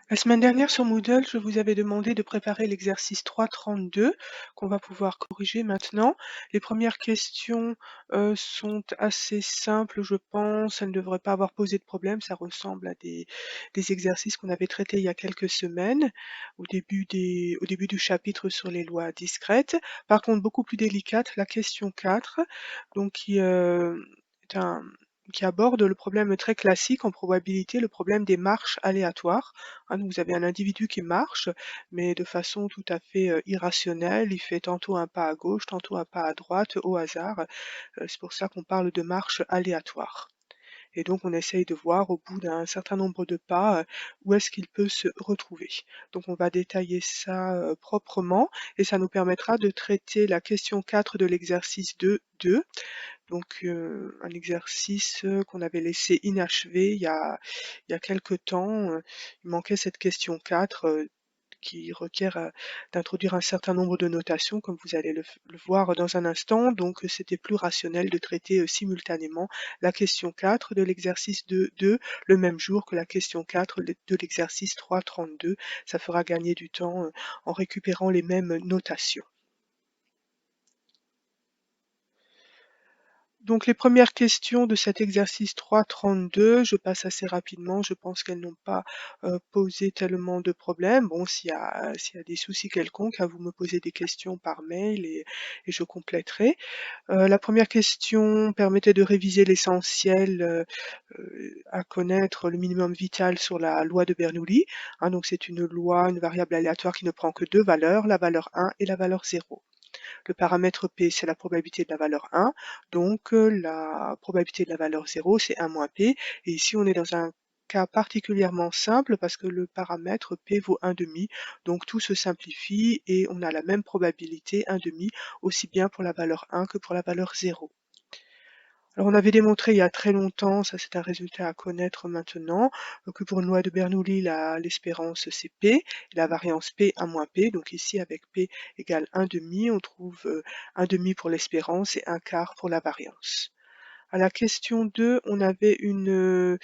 La semaine dernière sur Moodle, je vous avais demandé de préparer l'exercice 3.32 qu'on va pouvoir corriger maintenant. Les premières questions sont assez simples, je pense. Elles ne devraient pas avoir posé de problème. Ça ressemble à des exercices qu'on avait traités il y a quelques semaines, au début du chapitre sur les lois discrètes. Par contre, beaucoup plus délicate, la question 4, donc est un qui aborde le problème très classique en probabilité, le problème des marches aléatoires. Hein, donc vous avez un individu qui marche, mais de façon tout à fait irrationnelle. Il fait tantôt un pas à gauche, tantôt un pas à droite, au hasard. C'est pour ça qu'on parle de marche aléatoire. Et donc on essaye de voir au bout d'un certain nombre de pas où est-ce qu'il peut se retrouver. Donc on va détailler ça proprement et ça nous permettra de traiter la question 4 de l'exercice 2.2. Donc un exercice qu'on avait laissé inachevé il y a quelque temps. Il manquait cette question 4 qui requiert d'introduire un certain nombre de notations, comme vous allez le voir dans un instant. Donc c'était plus rationnel de traiter simultanément la question 4 de l'exercice 2 le même jour que la question 4 de l'exercice 3.32. Ça fera gagner du temps en récupérant les mêmes notations. Donc les premières questions de cet exercice 3.32, je passe assez rapidement, je pense qu'elles n'ont pas posé tellement de problèmes. Bon, s'il y a des soucis quelconques, vous me posez des questions par mail et je compléterai. La première question permettait de réviser l'essentiel à connaître le minimum vital sur la loi de Bernoulli. Hein, donc c'est une loi, une variable aléatoire qui ne prend que deux valeurs, la valeur 1 et la valeur 0. Le paramètre P, c'est la probabilité de la valeur 1, donc la probabilité de la valeur 0, c'est 1 moins P. Et ici, on est dans un cas particulièrement simple parce que le paramètre P vaut 1,5, donc tout se simplifie et on a la même probabilité 1,5 aussi bien pour la valeur 1 que pour la valeur 0. Alors on avait démontré il y a très longtemps, ça c'est un résultat à connaître maintenant, que pour une loi de Bernoulli, l'espérance c'est P, et la variance P 1 moins P, donc ici avec P égale 1,5, on trouve 1,5 pour l'espérance et 1/4 pour la variance. À la question 2, on avait une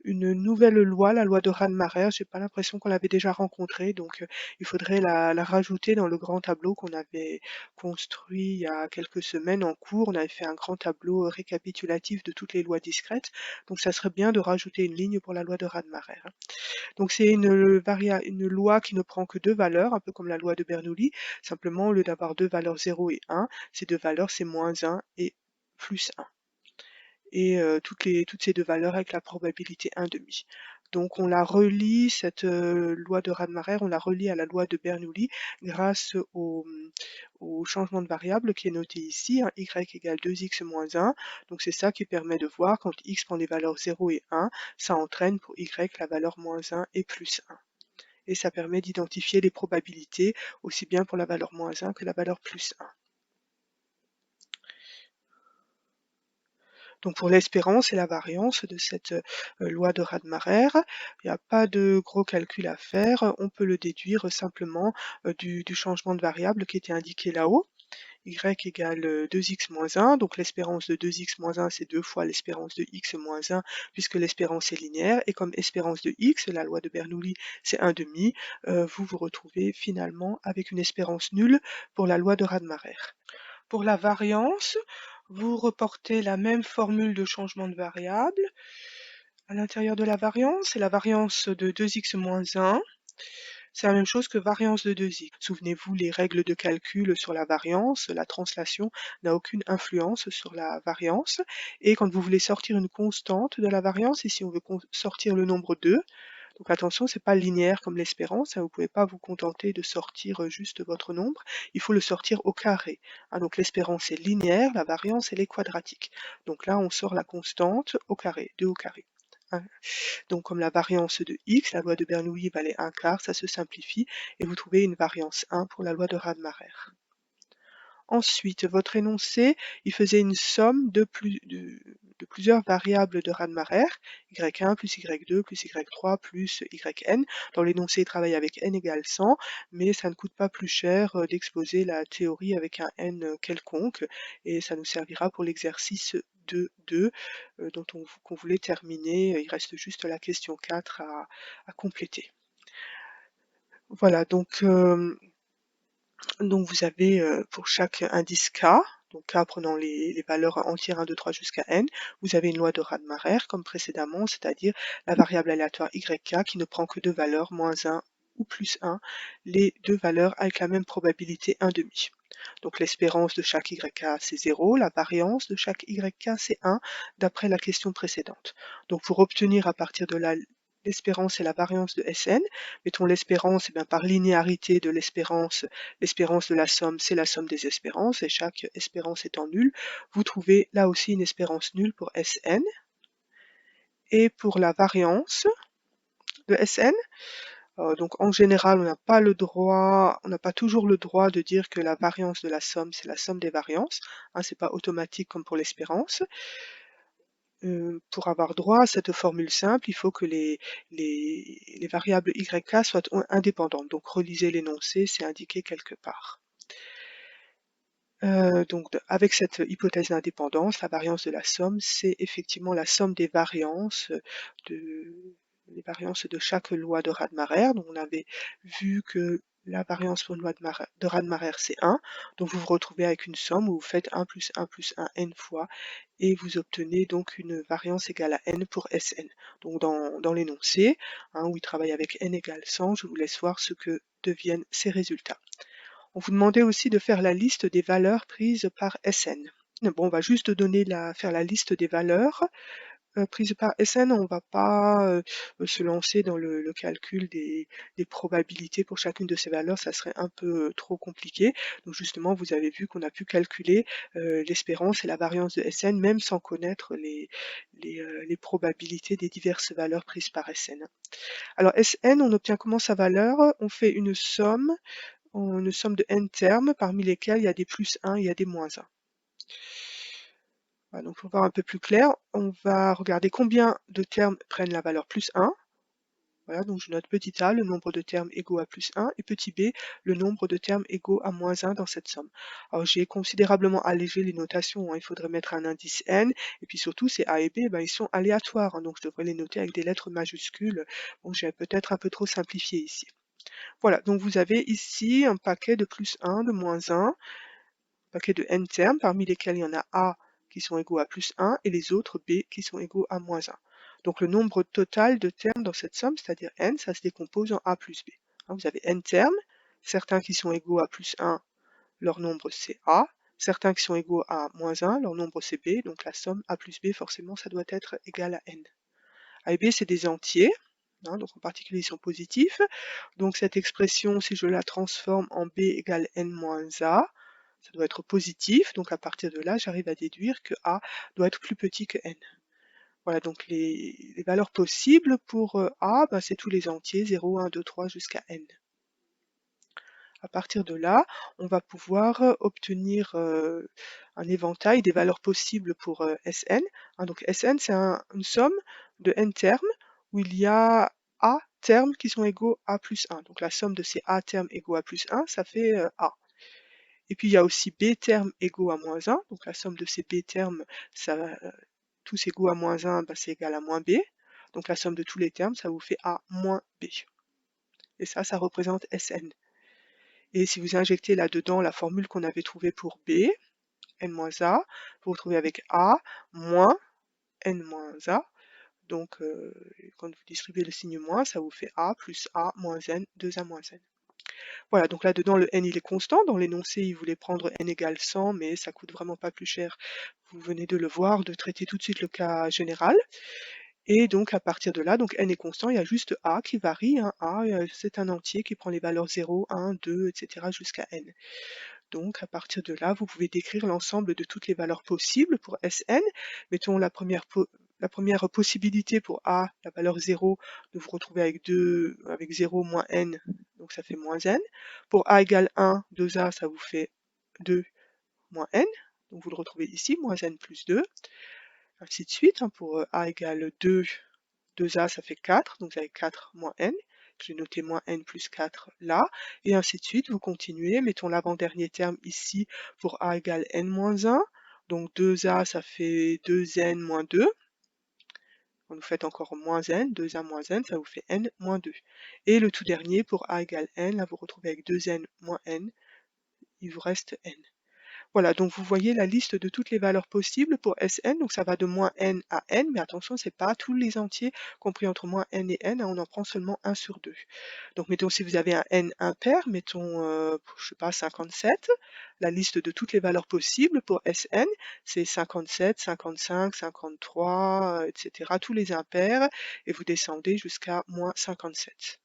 nouvelle loi, la loi de Rademacher. J'ai pas l'impression qu'on l'avait déjà rencontrée, donc il faudrait la rajouter dans le grand tableau qu'on avait construit il y a quelques semaines en cours. On avait fait un grand tableau récapitulatif de toutes les lois discrètes, donc ça serait bien de rajouter une ligne pour la loi de Rademacher, hein. Donc c'est une loi qui ne prend que deux valeurs, un peu comme la loi de Bernoulli. Simplement, au lieu d'avoir deux valeurs 0 et 1, ces deux valeurs, c'est -1 et +1. Et toutes ces deux valeurs avec la probabilité 1,5. Donc on la relie, cette loi de Rademacher, on la relie à la loi de Bernoulli grâce au changement de variable qui est noté ici, hein, y égale 2x moins 1. Donc c'est ça qui permet de voir quand x prend les valeurs 0 et 1, ça entraîne pour y la valeur -1 et +1. Et ça permet d'identifier les probabilités aussi bien pour la valeur -1 que la valeur +1. Donc pour l'espérance et la variance de cette loi de Rademacher, il n'y a pas de gros calcul à faire, on peut le déduire simplement du changement de variable qui était indiqué là-haut. Y égale 2x moins 1, donc l'espérance de 2x moins 1 c'est 2 fois l'espérance de x moins 1 puisque l'espérance est linéaire, et comme espérance de x, la loi de Bernoulli c'est 1,5, vous vous retrouvez finalement avec une espérance nulle pour la loi de Rademacher. Pour la variance, vous reportez la même formule de changement de variable à l'intérieur de la variance, c'est la variance de 2x moins 1. C'est la même chose que variance de 2x. Souvenez-vous, les règles de calcul sur la variance, la translation n'a aucune influence sur la variance. Et quand vous voulez sortir une constante de la variance, ici on veut sortir le nombre 2, donc attention, c'est pas linéaire comme l'espérance, hein, vous pouvez pas vous contenter de sortir juste votre nombre, il faut le sortir au carré, hein, donc l'espérance est linéaire, la variance elle est quadratique. Donc là on sort la constante au carré, 2 au carré. Hein. Donc comme la variance de x, la loi de Bernoulli valait 1/4, ça se simplifie et vous trouvez une variance 1 pour la loi de Rademacher. Ensuite, votre énoncé, il faisait une somme de plusieurs variables de Rademacher, y1 plus y2 plus y3 plus yn. Dans l'énoncé, il travaille avec n égale 100, mais ça ne coûte pas plus cher d'exposer la théorie avec un n quelconque, et ça nous servira pour l'exercice 2.2 qu'on voulait terminer. Il reste juste la question 4 à compléter. Voilà, donc vous avez pour chaque indice K, donc K prenant les valeurs entières 1, 2, 3 jusqu'à N, vous avez une loi de Rademacher comme précédemment, c'est-à-dire la variable aléatoire YK qui ne prend que deux valeurs, -1 ou +1, les deux valeurs avec la même probabilité 1/2. Donc l'espérance de chaque YK c'est 0, la variance de chaque YK c'est 1 d'après la question précédente. Donc pour obtenir à partir de là l'espérance et la variance de Sn, mettons l'espérance, et bien par linéarité de l'espérance de la somme, c'est la somme des espérances, et chaque espérance étant nulle, vous trouvez là aussi une espérance nulle pour Sn. Et pour la variance de Sn, donc en général, on n'a pas toujours le droit de dire que la variance de la somme, c'est la somme des variances, hein, c'est pas automatique comme pour l'espérance. Pour avoir droit à cette formule simple, il faut que les variables YK soient indépendantes. Donc relisez l'énoncé, c'est indiqué quelque part. Donc avec cette hypothèse d'indépendance, la variance de la somme, c'est effectivement la somme des variances, de les variances de chaque loi de Rademacher. Donc on avait vu que la variance pour une loi de Rademacher, c'est 1. Donc vous vous retrouvez avec une somme où vous faites 1 plus 1 plus 1 n fois et vous obtenez donc une variance égale à n pour Sn. Donc dans l'énoncé, hein, où il travaille avec n égale 100, je vous laisse voir ce que deviennent ces résultats. On vous demandait aussi de faire la liste des valeurs prises par Sn. Bon, on va juste faire la liste des valeurs prises par Sn. On ne va pas se lancer dans le calcul des probabilités pour chacune de ces valeurs, ça serait un peu trop compliqué. Donc justement, vous avez vu qu'on a pu calculer l'espérance et la variance de Sn, même sans connaître les probabilités des diverses valeurs prises par Sn. Alors Sn, on obtient comment sa valeur? On fait une somme de n termes parmi lesquels il y a des +1 et il y a des -1. Voilà, donc pour voir un peu plus clair, on va regarder combien de termes prennent la valeur +1. Voilà, donc je note petit a, le nombre de termes égaux à +1, et petit b, le nombre de termes égaux à -1 dans cette somme. Alors j'ai considérablement allégé les notations, hein, il faudrait mettre un indice n, et puis surtout ces a et b, ben, ils sont aléatoires, hein, donc je devrais les noter avec des lettres majuscules. Bon, j'ai peut-être un peu trop simplifié ici. Voilà, donc vous avez ici un paquet de +1, de -1, paquet de n termes, parmi lesquels il y en a a qui sont égaux à +1 et les autres b qui sont égaux à -1. Donc le nombre total de termes dans cette somme, c'est-à-dire n, ça se décompose en a plus b. Hein, vous avez n termes, certains qui sont égaux à +1, leur nombre c'est a, certains qui sont égaux à -1, leur nombre c'est b, donc la somme a plus b, forcément ça doit être égal à n. A et b c'est des entiers, hein, donc en particulier ils sont positifs. Donc cette expression, si je la transforme en b égale n moins a, ça doit être positif, donc à partir de là, j'arrive à déduire que a doit être plus petit que n. Voilà, donc les valeurs possibles pour a, ben, c'est tous les entiers, 0, 1, 2, 3 jusqu'à n. À partir de là, on va pouvoir obtenir un éventail des valeurs possibles pour Sn. Hein, donc Sn, c'est une somme de n termes où il y a a termes qui sont égaux à +1. Donc la somme de ces a termes égaux à +1, ça fait a. Et puis il y a aussi b termes égaux à -1. Donc la somme de ces b termes, tous égaux à -1, ben, c'est égal à -b. Donc la somme de tous les termes, ça vous fait a moins b. Et ça représente Sn. Et si vous injectez là-dedans la formule qu'on avait trouvée pour b, n-a, vous vous retrouvez avec a moins n-a. Donc quand vous distribuez le signe moins, ça vous fait a plus a moins n, 2a moins n. Voilà, donc là-dedans, le n il est constant. Dans l'énoncé, il voulait prendre n égale 100, mais ça coûte vraiment pas plus cher. Vous venez de le voir, de traiter tout de suite le cas général. Et donc à partir de là, donc n est constant, il y a juste a qui varie. Hein. A, c'est un entier qui prend les valeurs 0, 1, 2, etc. jusqu'à n. Donc à partir de là, vous pouvez décrire l'ensemble de toutes les valeurs possibles pour Sn. Mettons la première possibilité pour a, la valeur 0, de vous retrouver avec 0 moins n, donc ça fait moins n. Pour a égale 1, 2a, ça vous fait 2 moins n, donc vous le retrouvez ici, moins n plus 2, ainsi de suite. Hein, pour a égale 2, 2a, ça fait 4, donc vous avez 4 moins n. J'ai noté moins n plus 4 là, et ainsi de suite, vous continuez, mettons l'avant-dernier terme ici pour a égale n moins 1, donc 2a ça fait 2n moins 2, Quand vous faites encore moins n, 2a moins n, ça vous fait n moins 2. Et le tout dernier, pour a égale n, là vous retrouvez avec 2n moins n, il vous reste n. Voilà, donc vous voyez la liste de toutes les valeurs possibles pour Sn, donc ça va de moins n à n, mais attention, c'est pas tous les entiers compris entre moins n et n, hein, on en prend seulement 1 sur 2. Donc mettons si vous avez un n impair, mettons, je sais pas, 57, la liste de toutes les valeurs possibles pour Sn, c'est 57, 55, 53, etc., tous les impairs, et vous descendez jusqu'à moins 57.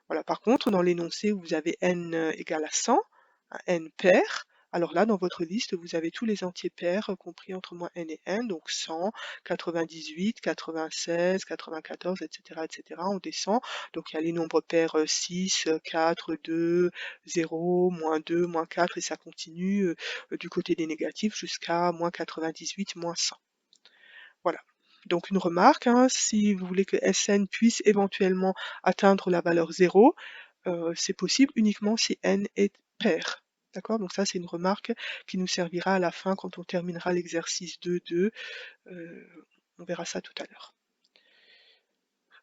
Voilà, par contre, dans l'énoncé où vous avez n égale à 100, un n pair, alors là, dans votre liste, vous avez tous les entiers pairs compris entre moins n et n, donc 100, 98, 96, 94, etc., etc. On descend, donc il y a les nombres pairs 6, 4, 2, 0, moins 2, moins 4, et ça continue du côté des négatifs jusqu'à moins 98, moins 100. Voilà. Donc une remarque, hein, si vous voulez que Sn puisse éventuellement atteindre la valeur 0, c'est possible uniquement si n est pair. D'accord? Donc ça, c'est une remarque qui nous servira à la fin quand on terminera l'exercice 2.2. On verra ça tout à l'heure.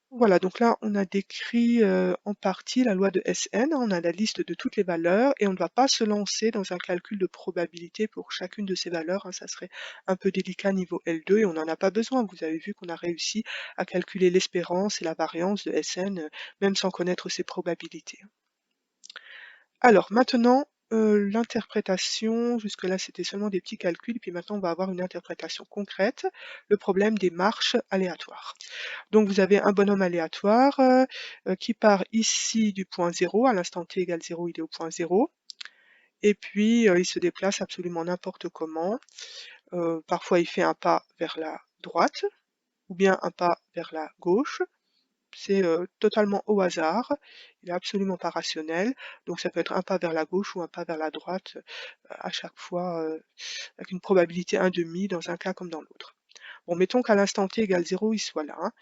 Voilà, donc là, on a décrit en partie la loi de Sn, on a la liste de toutes les valeurs et on ne va pas se lancer dans un calcul de probabilité pour chacune de ces valeurs, hein, ça serait un peu délicat niveau L2 et on n'en a pas besoin. Vous avez vu qu'on a réussi à calculer l'espérance et la variance de Sn, même sans connaître ses probabilités. Alors maintenant, l'interprétation, jusque-là c'était seulement des petits calculs, puis maintenant on va avoir une interprétation concrète, le problème des marches aléatoires. Donc vous avez un bonhomme aléatoire qui part ici du point 0, à l'instant t égale 0, il est au point 0, et puis il se déplace absolument n'importe comment. Parfois il fait un pas vers la droite, ou bien un pas vers la gauche. C'est totalement au hasard, il est absolument pas rationnel, donc ça peut être un pas vers la gauche ou un pas vers la droite, à chaque fois avec une probabilité 1/2 dans un cas comme dans l'autre. Bon, mettons qu'à l'instant t égale 0, il soit là, hein.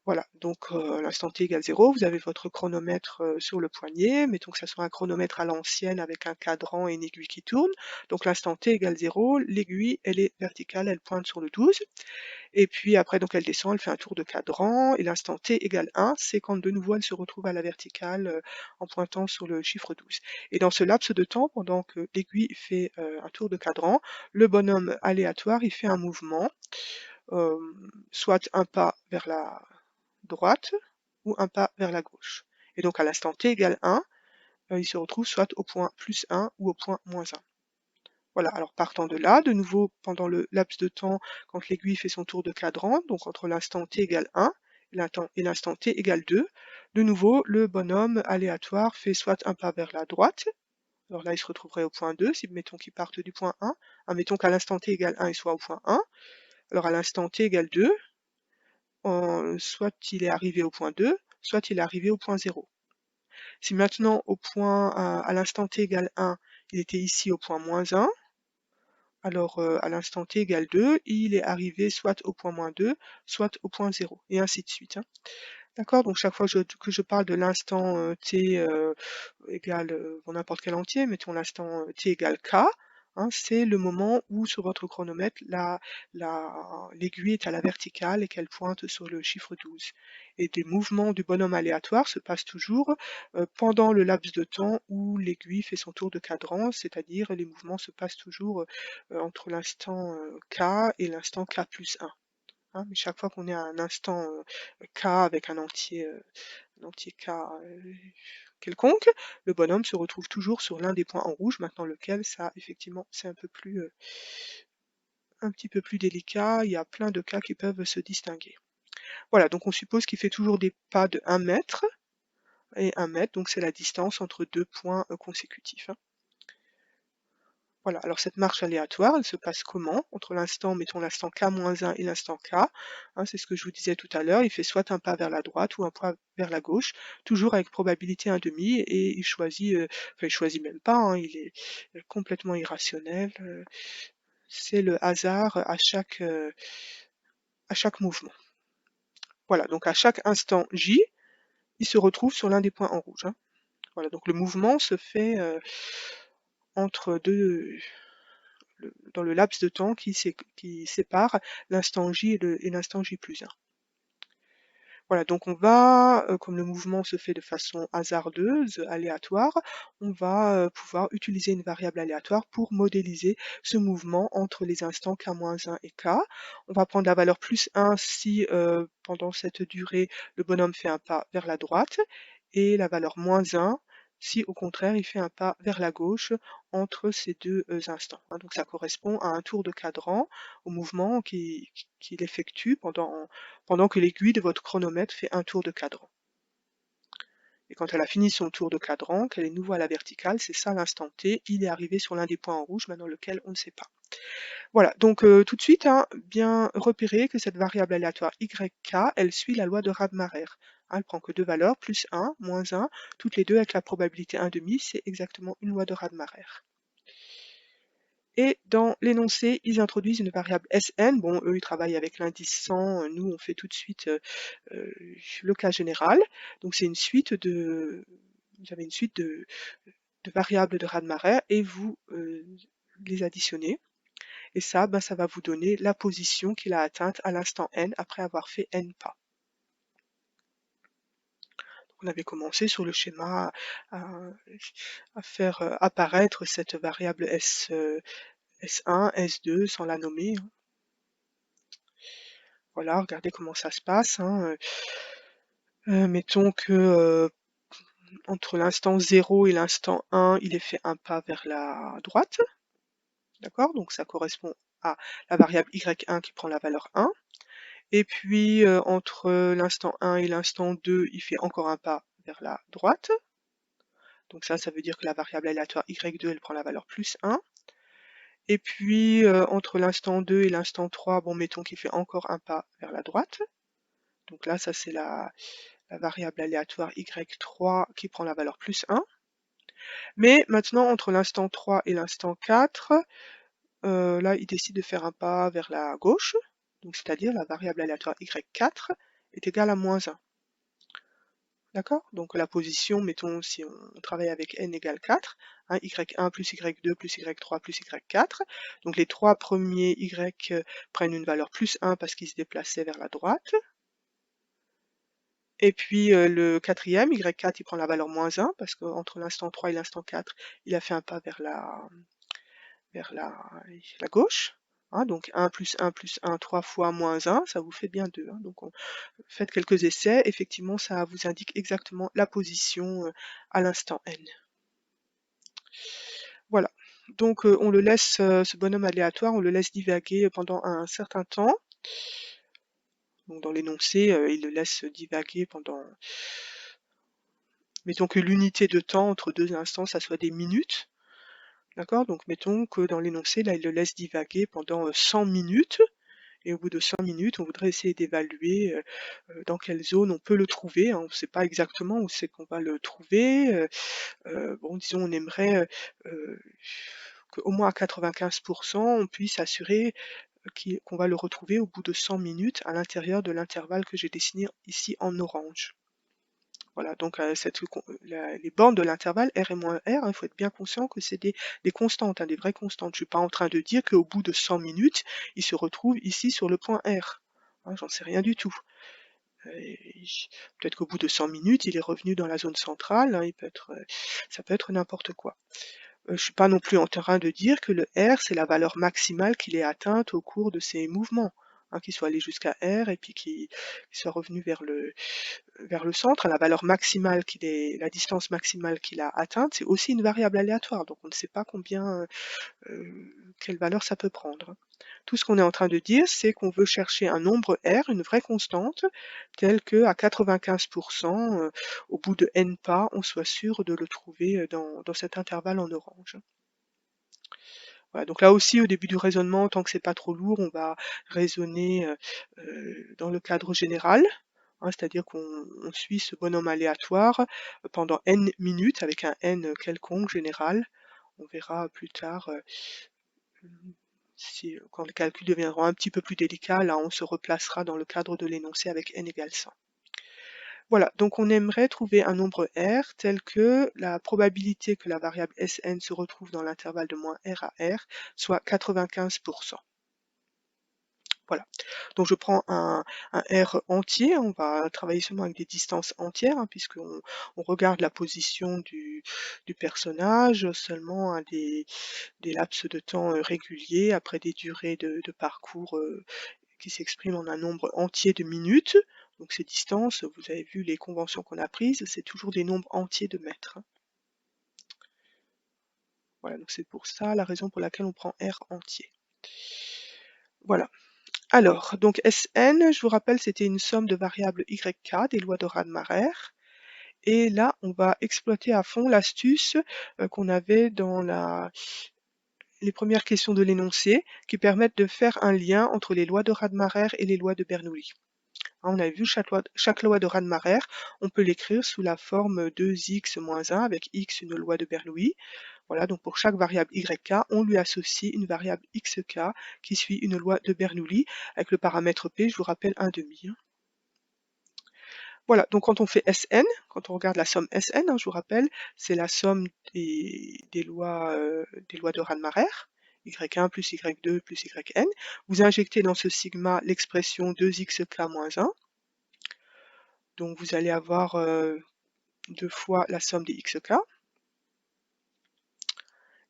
Voilà, donc à l'instant t égale 0, vous avez votre chronomètre sur le poignet, mettons que ça soit un chronomètre à l'ancienne avec un cadran et une aiguille qui tourne. Donc l'instant t égale 0, l'aiguille, elle est verticale, elle pointe sur le 12. Et puis après, donc elle descend, elle fait un tour de cadran, et l'instant t égale 1, c'est quand de nouveau elle se retrouve à la verticale en pointant sur le chiffre 12. Et dans ce laps de temps, pendant que l'aiguille fait un tour de cadran, le bonhomme aléatoire, il fait un mouvement, soit un pas vers la droite ou un pas vers la gauche. Et donc à l'instant t égale 1, il se retrouve soit au point plus 1 ou au point moins 1. Voilà, alors partant de là, de nouveau pendant le laps de temps, quand l'aiguille fait son tour de cadran, donc entre l'instant t égale 1 et l'instant t égale 2, de nouveau le bonhomme aléatoire fait soit un pas vers la droite, alors là il se retrouverait au point 2, si mettons qu'il parte du point 1, admettons qu'à l'instant t égale 1 il soit au point 1, alors à l'instant t égale 2, soit il est arrivé au point 2, soit il est arrivé au point 0. Si maintenant au point à l'instant t égale 1, il était ici au point moins 1, alors à l'instant t égale 2, il est arrivé soit au point moins 2, soit au point 0, et ainsi de suite, hein. D'accord? Donc chaque fois que je parle de l'instant t égale bon, n'importe quel entier, mettons l'instant t égale k, hein, c'est le moment où sur votre chronomètre, l'aiguille est à la verticale et qu'elle pointe sur le chiffre 12. Et des mouvements du bonhomme aléatoire se passent toujours pendant le laps de temps où l'aiguille fait son tour de cadran, c'est-à-dire les mouvements se passent toujours entre l'instant k et l'instant k plus 1. Hein, mais chaque fois qu'on est à un instant k avec un entier k quelconque, le bonhomme se retrouve toujours sur l'un des points en rouge, maintenant lequel, ça effectivement c'est un petit peu plus délicat, il y a plein de cas qui peuvent se distinguer. Voilà, donc on suppose qu'il fait toujours des pas de 1 mètre, et 1 mètre, donc c'est la distance entre deux points consécutifs, hein. Voilà, alors cette marche aléatoire, elle se passe comment? Entre l'instant, mettons l'instant k-1 et l'instant k, hein, c'est ce que je vous disais tout à l'heure, il fait soit un pas vers la droite ou un pas vers la gauche, toujours avec probabilité 1/2, et il choisit, enfin il choisit même pas, hein, il est complètement irrationnel, c'est le hasard à chaque mouvement. Voilà, donc à chaque instant J, il se retrouve sur l'un des points en rouge, hein. Voilà, donc le mouvement se fait entre deux dans le laps de temps qui sépare l'instant J et l'instant J plus 1. Voilà, donc on va, comme le mouvement se fait de façon hasardeuse, aléatoire, on va pouvoir utiliser une variable aléatoire pour modéliser ce mouvement entre les instants k-1 et k. On va prendre la valeur plus 1 si pendant cette durée, le bonhomme fait un pas vers la droite, et la valeur moins 1 si au contraire il fait un pas vers la gauche entre ces deux instants. Donc ça correspond à un tour de cadran, au mouvement qu'il effectue pendant que l'aiguille de votre chronomètre fait un tour de cadran. Et quand elle a fini son tour de cadran, qu'elle est nouveau à la verticale, c'est ça l'instant T, il est arrivé sur l'un des points en rouge, maintenant lequel on ne sait pas. Voilà, donc tout de suite, bien repérer que cette variable aléatoire YK, elle suit la loi de Radmacher. Elle prend que deux valeurs, plus 1, moins 1, toutes les deux avec la probabilité 1/2, c'est exactement une loi de Radmacher. Et dans l'énoncé, ils introduisent une variable Sn. Bon, eux, ils travaillent avec l'indice 100. Nous, on fait tout de suite le cas général. Donc, c'est une suite vous avez une suite de variables de Radmacher et vous les additionnez. Et ça, ben, ça va vous donner la position qu'il a atteinte à l'instant n après avoir fait n pas. On avait commencé sur le schéma à faire apparaître cette variable S1, S2 sans la nommer. Voilà, regardez comment ça se passe. Mettons que entre l'instant 0 et l'instant 1, il ait fait un pas vers la droite. D'accord? Donc ça correspond à la variable y1 qui prend la valeur 1. Et puis entre l'instant 1 et l'instant 2, il fait encore un pas vers la droite. Donc ça veut dire que la variable aléatoire y2, elle prend la valeur plus 1. Et puis entre l'instant 2 et l'instant 3, bon, mettons qu'il fait encore un pas vers la droite. Donc là, ça c'est la variable aléatoire y3 qui prend la valeur plus 1. Mais maintenant, entre l'instant 3 et l'instant 4, là, il décide de faire un pas vers la gauche, donc c'est-à-dire la variable aléatoire y4 est égale à moins 1. D'accord? Donc la position, mettons, si on travaille avec n égale 4, y1 plus y2 plus y3 plus y4, donc les trois premiers y prennent une valeur plus 1 parce qu'ils se déplaçaient vers la droite. Et puis le quatrième, y4, il prend la valeur moins 1 parce qu'entre l'instant 3 et l'instant 4, il a fait un pas vers la gauche. Donc 1 plus 1 plus 1, 3 fois moins 1, ça vous fait bien 2. Donc faites quelques essais, effectivement ça vous indique exactement la position à l'instant n. Voilà, donc on le laisse, ce bonhomme aléatoire, on le laisse divaguer pendant un certain temps. Donc dans l'énoncé, il le laisse divaguer pendant, mettons que l'unité de temps entre deux instants, ça soit des minutes. D'accord? Donc mettons que dans l'énoncé, là, il le laisse divaguer pendant 100 minutes. Et au bout de 100 minutes, on voudrait essayer d'évaluer dans quelle zone on peut le trouver. On ne sait pas exactement où c'est qu'on va le trouver. Bon, disons, on aimerait qu'au moins à 95%, on puisse assurer qu'on va le retrouver au bout de 100 minutes à l'intérieur de l'intervalle que j'ai dessiné ici en orange. Voilà, donc les bornes de l'intervalle R et moins R, il faut être bien conscient que c'est des constantes, des vraies constantes. Je ne suis pas en train de dire qu'au bout de 100 minutes, il se retrouve ici sur le point R. J'en sais rien du tout. Peut-être qu'au bout de 100 minutes, il est revenu dans la zone centrale, ça peut être n'importe quoi. Je ne suis pas non plus en train de dire que le R, c'est la valeur maximale qu'il ait atteinte au cours de ses mouvements, qu'il soit allé jusqu'à R et puis qu'il soit revenu vers le centre. La valeur maximale la distance maximale qu'il a atteinte, c'est aussi une variable aléatoire, donc on ne sait pas quelle valeur ça peut prendre. Tout ce qu'on est en train de dire, c'est qu'on veut chercher un nombre R, une vraie constante, telle qu'à 95%, au bout de n pas, on soit sûr de le trouver dans cet intervalle en orange. Voilà, donc là aussi, au début du raisonnement, tant que c'est pas trop lourd, on va raisonner dans le cadre général, c'est-à-dire qu'on suit ce bonhomme aléatoire pendant n minutes avec un n quelconque général. On verra plus tard quand les calculs deviendront un petit peu plus délicats, là on se replacera dans le cadre de l'énoncé avec n égale 100. Voilà, donc on aimerait trouver un nombre R tel que la probabilité que la variable Sn se retrouve dans l'intervalle de moins R à R soit 95%. Voilà, donc je prends un R entier, on va travailler seulement avec des distances entières, hein, puisqu'on regarde la position du personnage seulement à des laps de temps réguliers, après des durées de parcours qui s'expriment en un nombre entier de minutes. Donc ces distances, vous avez vu les conventions qu'on a prises, c'est toujours des nombres entiers de mètres, hein. Voilà, donc c'est pour ça la raison pour laquelle on prend R entier. Voilà. Alors, donc Sn, je vous rappelle, c'était une somme de variables YK, des lois de Rademacher. Et là, on va exploiter à fond l'astuce qu'on avait dans les premières questions de l'énoncé, qui permettent de faire un lien entre les lois de Rademacher et les lois de Bernoulli. Hein, on a vu chaque loi de Rademacher, on peut l'écrire sous la forme 2x moins 1 avec x une loi de Bernoulli. Voilà, donc pour chaque variable yk, on lui associe une variable xk qui suit une loi de Bernoulli avec le paramètre p, je vous rappelle 1,5. Hein. Voilà, donc quand on fait Sn, quand on regarde la somme Sn, hein, je vous rappelle, c'est la somme des lois de Rademacher, y1 plus y2 plus yn. Vous injectez dans ce sigma l'expression 2xk moins 1. Donc vous allez avoir 2 fois la somme des xk.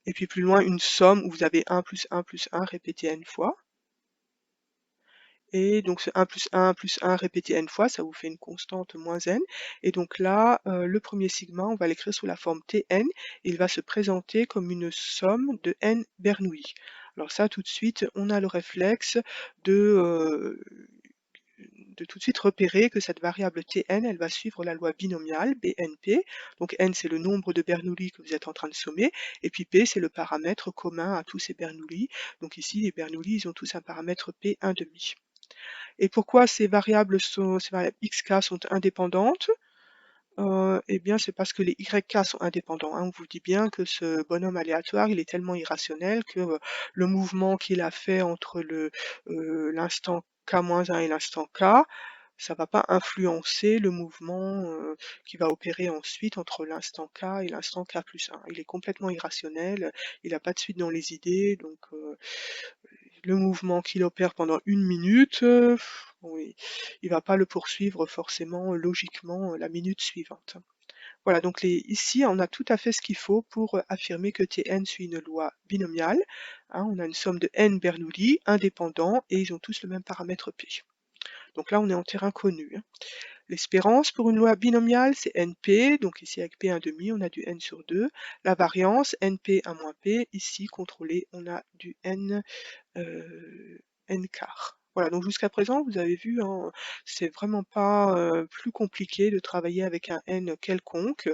Et puis plus loin, une somme où vous avez 1 plus 1 plus 1 répété n fois. Et donc ce 1 plus 1 répété n fois, ça vous fait une constante moins n. Et donc là, le premier sigma, on va l'écrire sous la forme Tn, et il va se présenter comme une somme de n Bernoulli. Alors ça, tout de suite, on a le réflexe de tout de suite repérer que cette variable Tn, elle va suivre la loi binomiale BNP. Donc n, c'est le nombre de Bernoulli que vous êtes en train de sommer, et puis P, c'est le paramètre commun à tous ces Bernoulli. Donc ici, les Bernoulli, ils ont tous un paramètre P 1,5. Et pourquoi ces variables xk sont indépendantes? Eh bien, c'est parce que les YK sont indépendants, hein. On vous dit bien que ce bonhomme aléatoire, il est tellement irrationnel que le mouvement qu'il a fait entre l'instant k-1 et l'instant k, ça va pas influencer le mouvement qui va opérer ensuite entre l'instant k et l'instant k plus 1. Il est complètement irrationnel, il n'a pas de suite dans les idées, donc le mouvement qu'il opère pendant 1 minute, bon, il va pas le poursuivre forcément logiquement la minute suivante. Voilà, donc ici, on a tout à fait ce qu'il faut pour affirmer que Tn suit une loi binomiale. Hein, on a une somme de n Bernoulli indépendants et ils ont tous le même paramètre P. Donc là, on est en terrain connu. Hein. L'espérance pour une loi binomiale, c'est NP, donc ici avec P 1,5, on a du n sur 2. La variance, NP 1 moins P, ici contrôlé, on a du n n-quart. Voilà, donc jusqu'à présent, vous avez vu, hein, c'est vraiment pas plus compliqué de travailler avec un n quelconque.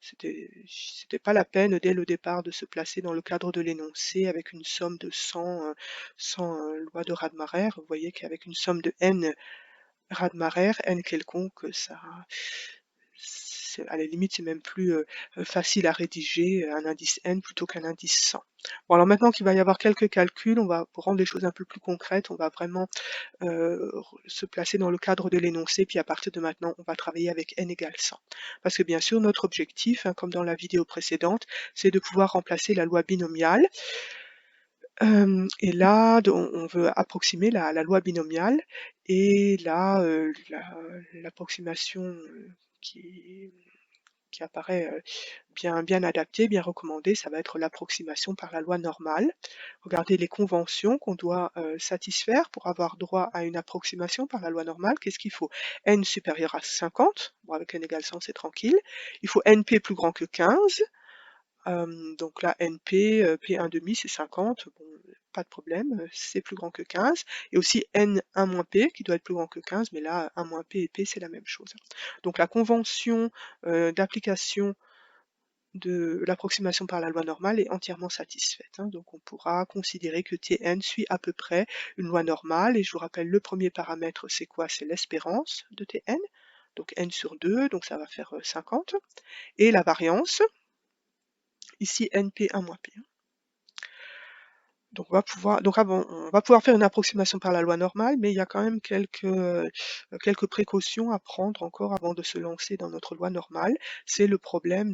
C'était pas la peine dès le départ de se placer dans le cadre de l'énoncé avec une somme de 100 lois de Rademacher. Vous voyez qu'avec une somme de n Rademacher, n quelconque, ça, à la limite, c'est même plus facile à rédiger un indice n plutôt qu'un indice 100. Bon, alors maintenant qu'il va y avoir quelques calculs, pour rendre les choses un peu plus concrètes, on va vraiment se placer dans le cadre de l'énoncé, puis à partir de maintenant, on va travailler avec n égale 100. Parce que bien sûr, notre objectif, hein, comme dans la vidéo précédente, c'est de pouvoir remplacer la loi binomiale. Et là, on veut approximer la loi binomiale, et là, l'approximation qui apparaît bien adaptée, bien recommandée, ça va être l'approximation par la loi normale. Regardez les conventions qu'on doit satisfaire pour avoir droit à une approximation par la loi normale. Qu'est-ce qu'il faut? N supérieur à 50, bon, avec n égale 100, c'est tranquille. Il faut NP plus grand que 15. Donc là, NP, P1,5, c'est 50, bon, pas de problème, c'est plus grand que 15. Et aussi N1 moins P, qui doit être plus grand que 15, mais là, 1 moins P et P, c'est la même chose. Donc la convention d'application de l'approximation par la loi normale est entièrement satisfaite. Hein. Donc on pourra considérer que Tn suit à peu près une loi normale. Et je vous rappelle, le premier paramètre, c'est quoi? C'est l'espérance de Tn. Donc n sur 2, donc ça va faire 50. Et la variance, ici np1 moins p. Donc on va pouvoir faire une approximation par la loi normale, mais il y a quand même quelques précautions à prendre encore avant de se lancer dans notre loi normale. C'est le problème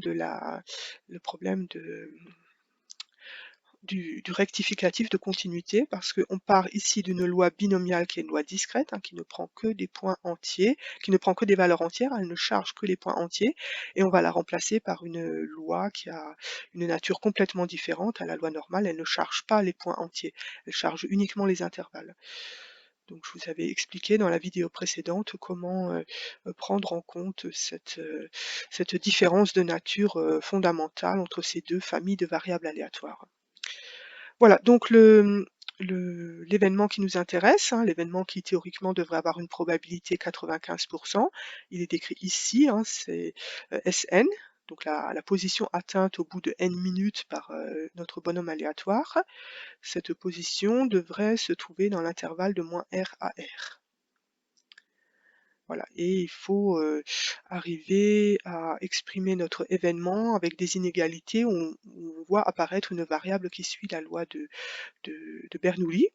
du rectificatif de continuité, parce qu'on part ici d'une loi binomiale qui est une loi discrète, hein, qui ne prend que des points entiers, qui ne prend que des valeurs entières, elle ne charge que les points entiers, et on va la remplacer par une loi qui a une nature complètement différente. À la loi normale, elle ne charge pas les points entiers, elle charge uniquement les intervalles. Donc je vous avais expliqué dans la vidéo précédente comment prendre en compte cette différence de nature fondamentale entre ces deux familles de variables aléatoires. Voilà, donc l'événement qui nous intéresse, hein, l'événement qui théoriquement devrait avoir une probabilité 95, il est décrit ici, hein, c'est Sn, donc la position atteinte au bout de n minutes par notre bonhomme aléatoire. Cette position devrait se trouver dans l'intervalle de -r à r. Voilà, et il faut arriver à exprimer notre événement avec des inégalités où on voit apparaître une variable qui suit la loi de Bernoulli,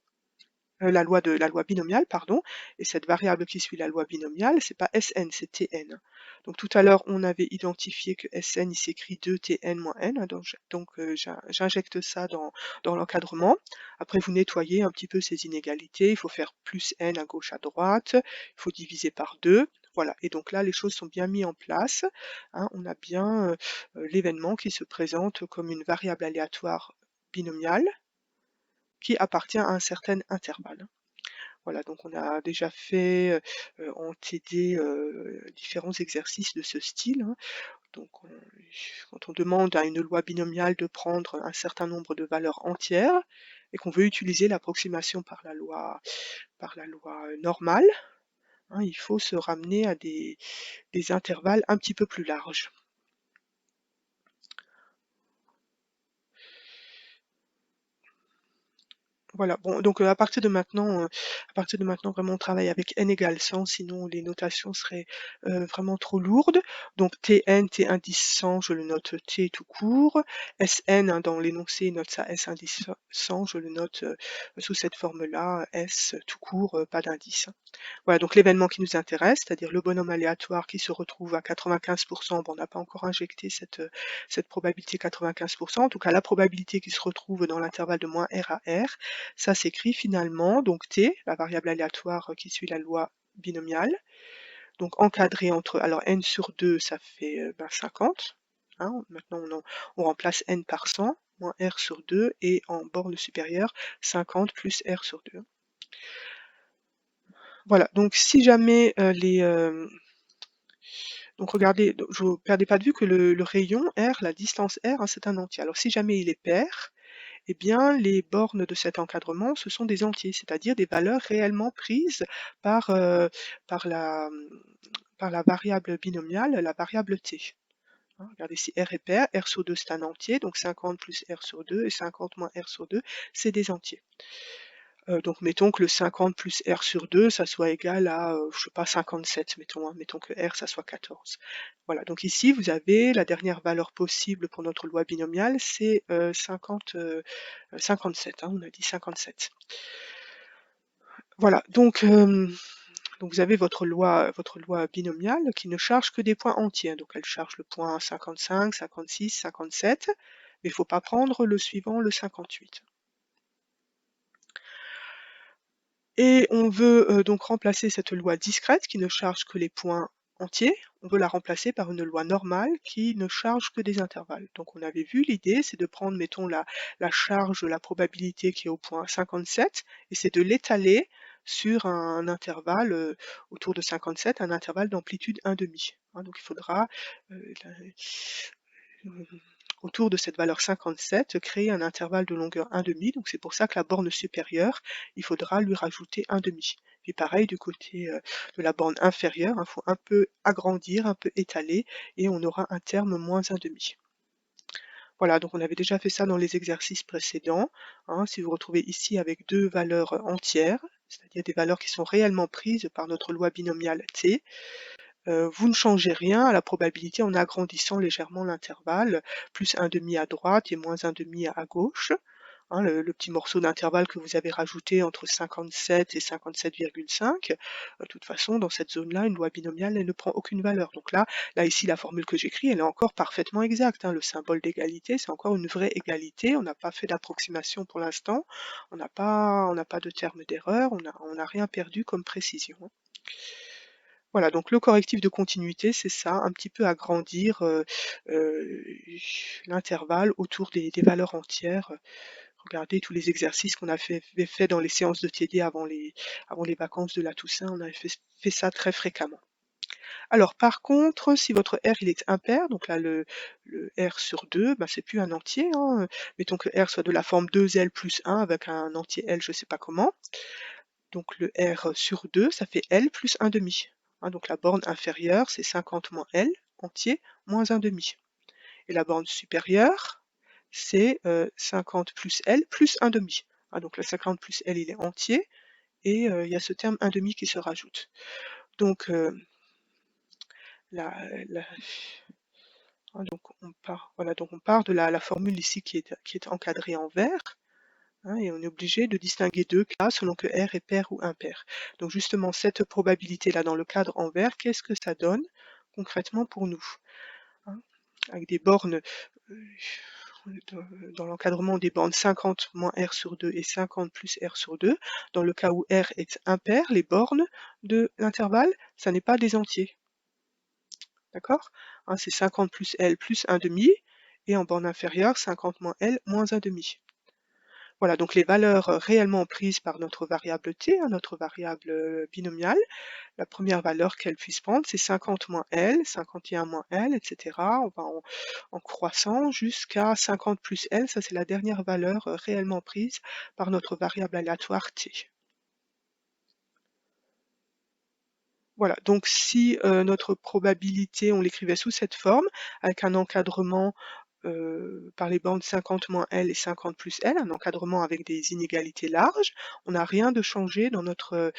la loi binomiale, pardon, et cette variable qui suit la loi binomiale, c'est pas Sn, c'est Tn. Donc tout à l'heure, on avait identifié que Sn, il s'écrit 2Tn moins n, hein, j'injecte ça dans l'encadrement. Après, vous nettoyez un petit peu ces inégalités, il faut faire plus n à gauche, à droite, il faut diviser par 2. Voilà, et donc là, les choses sont bien mises en place, hein, on a bien l'événement qui se présente comme une variable aléatoire binomiale qui appartient à un certain intervalle. Voilà, donc on a déjà fait en TD différents exercices de ce style, hein. Donc quand on demande à une loi binomiale de prendre un certain nombre de valeurs entières et qu'on veut utiliser l'approximation par la loi normale, hein, il faut se ramener à des intervalles un petit peu plus larges. Voilà, bon, donc à partir de maintenant, vraiment, on travaille avec n égale 100, sinon les notations seraient vraiment trop lourdes. Donc Tn, T indice 100, je le note T tout court. Sn, hein, dans l'énoncé, note ça S indice 100, je le note sous cette forme-là, S tout court, pas d'indice. Voilà, donc l'événement qui nous intéresse, c'est-à-dire le bonhomme aléatoire qui se retrouve à 95, bon, on n'a pas encore injecté cette probabilité 95, en tout cas la probabilité qui se retrouve dans l'intervalle de -r à r, ça s'écrit finalement, donc t, la variable aléatoire qui suit la loi binomiale, donc encadré entre, alors n sur 2, ça fait 50, hein, maintenant on remplace n par 100, moins r sur 2, et en borne supérieure, 50 plus r sur 2. Voilà, donc si jamais donc regardez, je ne perdez pas de vue que le rayon R, la distance R, hein, c'est un entier. Alors si jamais il est pair, eh bien les bornes de cet encadrement, ce sont des entiers, c'est-à-dire des valeurs réellement prises par, par la, par la variable binomiale, la variable t. Hein, regardez, si R est pair, R sur 2 c'est un entier, donc 50 plus R sur 2 et 50 moins R sur 2, c'est des entiers. Donc mettons que le 50 plus R sur 2, ça soit égal à, je sais pas, 57, mettons, hein, mettons que R, ça soit 14. Voilà, donc ici, vous avez la dernière valeur possible pour notre loi binomiale, c'est 57, hein, on a dit 57. Voilà, donc vous avez votre loi binomiale qui ne charge que des points entiers, donc elle charge le point 55, 56, 57, mais il ne faut pas prendre le suivant, le 58. Et on veut donc remplacer cette loi discrète qui ne charge que les points entiers, on veut la remplacer par une loi normale qui ne charge que des intervalles. Donc on avait vu, l'idée c'est de prendre, mettons, la charge, la probabilité qui est au point 57, et c'est de l'étaler sur un intervalle autour de 57, un intervalle d'amplitude 1,5. Hein, donc il faudra autour de cette valeur 57, créer un intervalle de longueur 1,5, donc c'est pour ça que la borne supérieure, il faudra lui rajouter 1,5. Puis pareil du côté de la borne inférieure, il faut un peu agrandir, un peu étaler, et on aura un terme moins 1,5. Voilà, donc on avait déjà fait ça dans les exercices précédents, hein. Si vous retrouvez ici avec deux valeurs entières, c'est-à-dire des valeurs qui sont réellement prises par notre loi binomiale t, vous ne changez rien à la probabilité en agrandissant légèrement l'intervalle, plus 1,5 à droite et moins 1,5 à gauche, hein, le petit morceau d'intervalle que vous avez rajouté entre 57 et 57,5. De toute façon, dans cette zone-là, une loi binomiale, elle ne prend aucune valeur. Donc là ici, la formule que j'écris, elle est encore parfaitement exacte, hein. Le symbole d'égalité, c'est encore une vraie égalité. On n'a pas fait d'approximation pour l'instant. On n'a pas de terme d'erreur. On n'a rien perdu comme précision, hein. Voilà, donc le correctif de continuité, c'est ça, un petit peu agrandir heu, l'intervalle autour des valeurs entières. Regardez tous les exercices qu'on a fait dans les séances de TD avant les vacances de la Toussaint, on avait fait ça très fréquemment. Alors par contre, si votre R il est impair, donc là le R sur 2, bah, c'est plus un entier, hein, mettons que R soit de la forme 2L plus 1 avec un entier L je sais pas comment. Donc le R sur 2, ça fait L plus 1/2. Hein, donc la borne inférieure, c'est 50 moins L entier moins 1/2. Et la borne supérieure, c'est 50 plus L plus 1/2. Ah, donc le 50 plus L, il est entier et il y a ce terme 1/2 qui se rajoute. Donc la, la- hein, donc on part de la formule ici qui est encadrée en vert. Hein, et on est obligé de distinguer deux cas selon que R est pair ou impair. Donc justement, cette probabilité-là dans le cadre en vert, qu'est-ce que ça donne concrètement pour nous? Hein, avec des bornes, dans l'encadrement des bornes 50 moins R sur 2 et 50 plus R sur 2, dans le cas où R est impair, les bornes de l'intervalle, ça n'est pas des entiers. D'accord? Hein, c'est 50 plus L plus 1/2, et en borne inférieure, 50 moins L moins 1/2. Voilà, donc les valeurs réellement prises par notre variable t, hein, notre variable binomiale, la première valeur qu'elle puisse prendre, c'est 50 moins L, 51 moins L, etc. On va en croissant jusqu'à 50 plus L, ça c'est la dernière valeur réellement prise par notre variable aléatoire t. Voilà, donc si notre probabilité, on l'écrivait sous cette forme, avec un encadrement par les bandes 50 moins L et 50 plus L, un encadrement avec des inégalités larges. On n'a rien de changé dans notre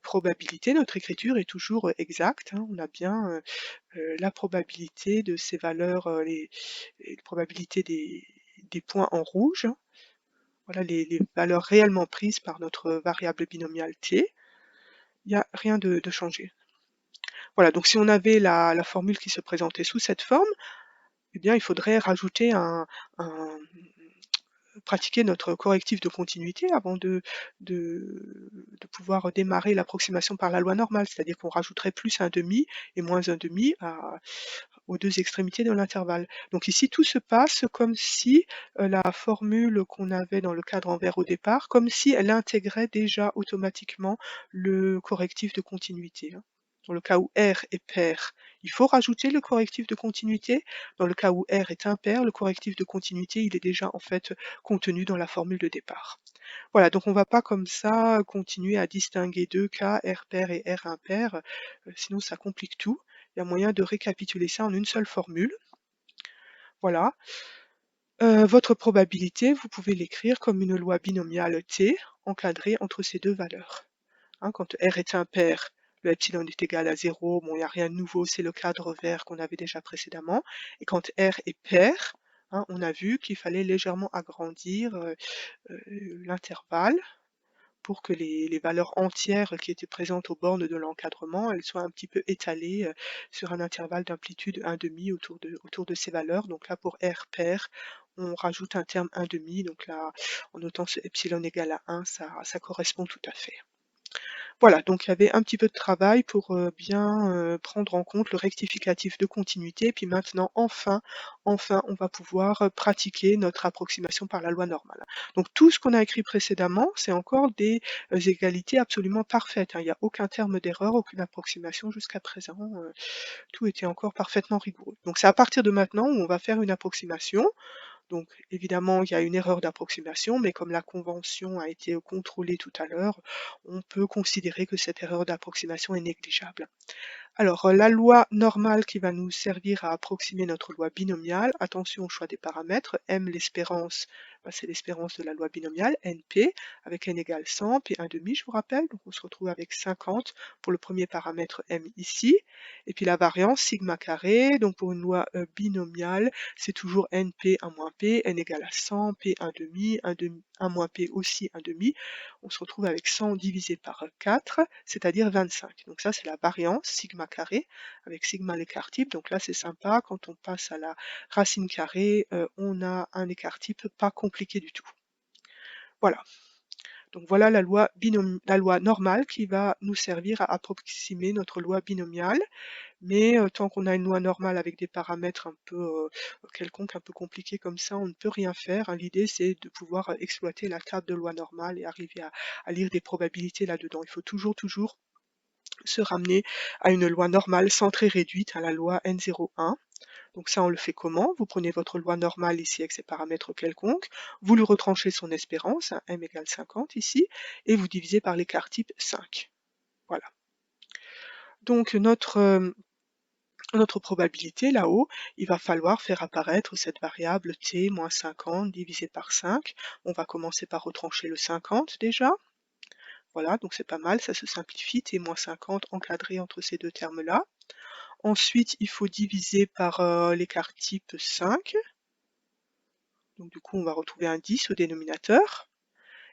probabilité. Notre écriture est toujours exacte, hein. On a bien la probabilité de ces valeurs, les probabilités des points en rouge, hein. Voilà les valeurs réellement prises par notre variable binomiale t. Il n'y a rien de changé. Voilà, donc si on avait la formule qui se présentait sous cette forme, eh bien il faudrait rajouter un pratiquer notre correctif de continuité avant de pouvoir démarrer l'approximation par la loi normale. C'est-à-dire qu'on rajouterait plus un demi et moins un demi aux deux extrémités de l'intervalle. Donc ici, tout se passe comme si la formule qu'on avait dans le cadre en vert au départ, comme si elle intégrait déjà automatiquement le correctif de continuité, hein. Dans le cas où R est pair, il faut rajouter le correctif de continuité. Dans le cas où R est impair, le correctif de continuité, il est déjà en fait contenu dans la formule de départ. Voilà, donc on ne va pas comme ça continuer à distinguer deux cas, R pair et R impair, sinon ça complique tout. Il y a moyen de récapituler ça en une seule formule. Voilà. Votre probabilité, vous pouvez l'écrire comme une loi binomiale T encadrée entre ces deux valeurs. Hein, quand R est impair, le epsilon est égal à 0, bon, il n'y a rien de nouveau, c'est le cadre vert qu'on avait déjà précédemment. Et quand R est pair, hein, on a vu qu'il fallait légèrement agrandir l'intervalle pour que les valeurs entières qui étaient présentes aux bornes de l'encadrement, elles soient un petit peu étalées sur un intervalle d'amplitude 1/2 autour de ces valeurs. Donc là, pour R pair, on rajoute un terme 1/2, donc là, en notant ce epsilon égal à 1, ça correspond tout à fait. Voilà, donc il y avait un petit peu de travail pour bien prendre en compte le rectificatif de continuité. Et puis maintenant, enfin, on va pouvoir pratiquer notre approximation par la loi normale. Donc tout ce qu'on a écrit précédemment, c'est encore des égalités absolument parfaites, hein. Il n'y a aucun terme d'erreur, aucune approximation jusqu'à présent. Tout était encore parfaitement rigoureux. Donc c'est à partir de maintenant où on va faire une approximation. Donc évidemment, il y a une erreur d'approximation, mais comme la convention a été contrôlée tout à l'heure, on peut considérer que cette erreur d'approximation est négligeable. Alors, la loi normale qui va nous servir à approximer notre loi binomiale, attention au choix des paramètres, m l'espérance, bah, c'est l'espérance de la loi binomiale, NP, avec n égale 100, P 1 demi, je vous rappelle. Donc on se retrouve avec 50 pour le premier paramètre M ici. Et puis la variance, sigma carré, donc pour une loi binomiale, c'est toujours NP 1 moins P, n égale à 100, P 1 demi, 1 moins P aussi 1 demi. On se retrouve avec 100 divisé par 4, c'est-à-dire 25. Donc ça, c'est la variance, sigma carré, avec sigma l'écart type. Donc là, c'est sympa, quand on passe à la racine carrée, on a un écart type pas compliqué du tout. Voilà. Donc voilà la loi normale qui va nous servir à approximer notre loi binomiale. Mais tant qu'on a une loi normale avec des paramètres un peu quelconques, un peu compliqués comme ça, on ne peut rien faire, hein. L'idée, c'est de pouvoir exploiter la table de loi normale et arriver à lire des probabilités là-dedans. Il faut toujours se ramener à une loi normale centrée réduite, à la loi N01. Donc ça, on le fait comment? Vous prenez votre loi normale ici avec ses paramètres quelconques, vous lui retranchez son espérance, hein, m égale 50 ici, et vous divisez par l'écart type 5. Voilà. Donc notre probabilité là-haut, il va falloir faire apparaître cette variable t moins 50 divisé par 5. On va commencer par retrancher le 50 déjà. Voilà, donc c'est pas mal, ça se simplifie, t moins 50 encadré entre ces deux termes-là. Ensuite, il faut diviser par l'écart type 5. Donc du coup, on va retrouver un 10 au dénominateur.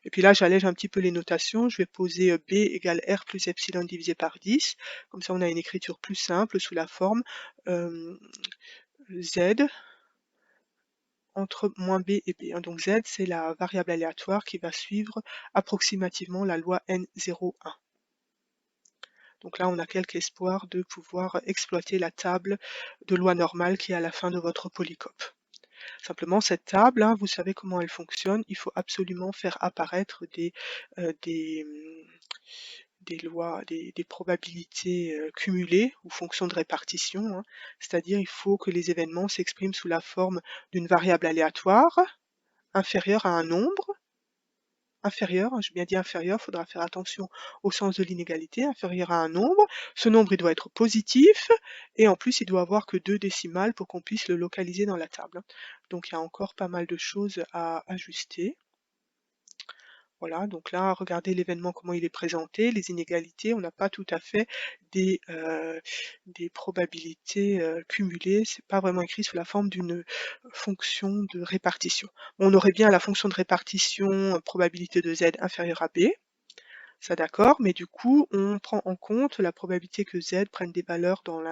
Et puis là, j'allège un petit peu les notations. Je vais poser B égale R plus epsilon divisé par 10. Comme ça, on a une écriture plus simple sous la forme Z entre moins B et B. Donc Z, c'est la variable aléatoire qui va suivre approximativement la loi N01. Donc là, on a quelque espoir de pouvoir exploiter la table de loi normale qui est à la fin de votre polycope. Simplement, cette table, hein, vous savez comment elle fonctionne. Il faut absolument faire apparaître des lois, des probabilités cumulées ou fonctions de répartition, hein. C'est-à-dire, il faut que les événements s'expriment sous la forme d'une variable aléatoire inférieure à un nombre, inférieur, hein, j'ai bien dit inférieur, il faudra faire attention au sens de l'inégalité, inférieur à un nombre. Ce nombre, il doit être positif, et en plus, il doit avoir que 2 décimales pour qu'on puisse le localiser dans la table, hein. Donc il y a encore pas mal de choses à ajuster. Voilà, donc là, regardez l'événement, comment il est présenté, les inégalités, on n'a pas tout à fait des probabilités cumulées, c'est pas vraiment écrit sous la forme d'une fonction de répartition. On aurait bien la fonction de répartition probabilité de z inférieure à b, ça d'accord, mais du coup, on prend en compte la probabilité que z prenne des valeurs dans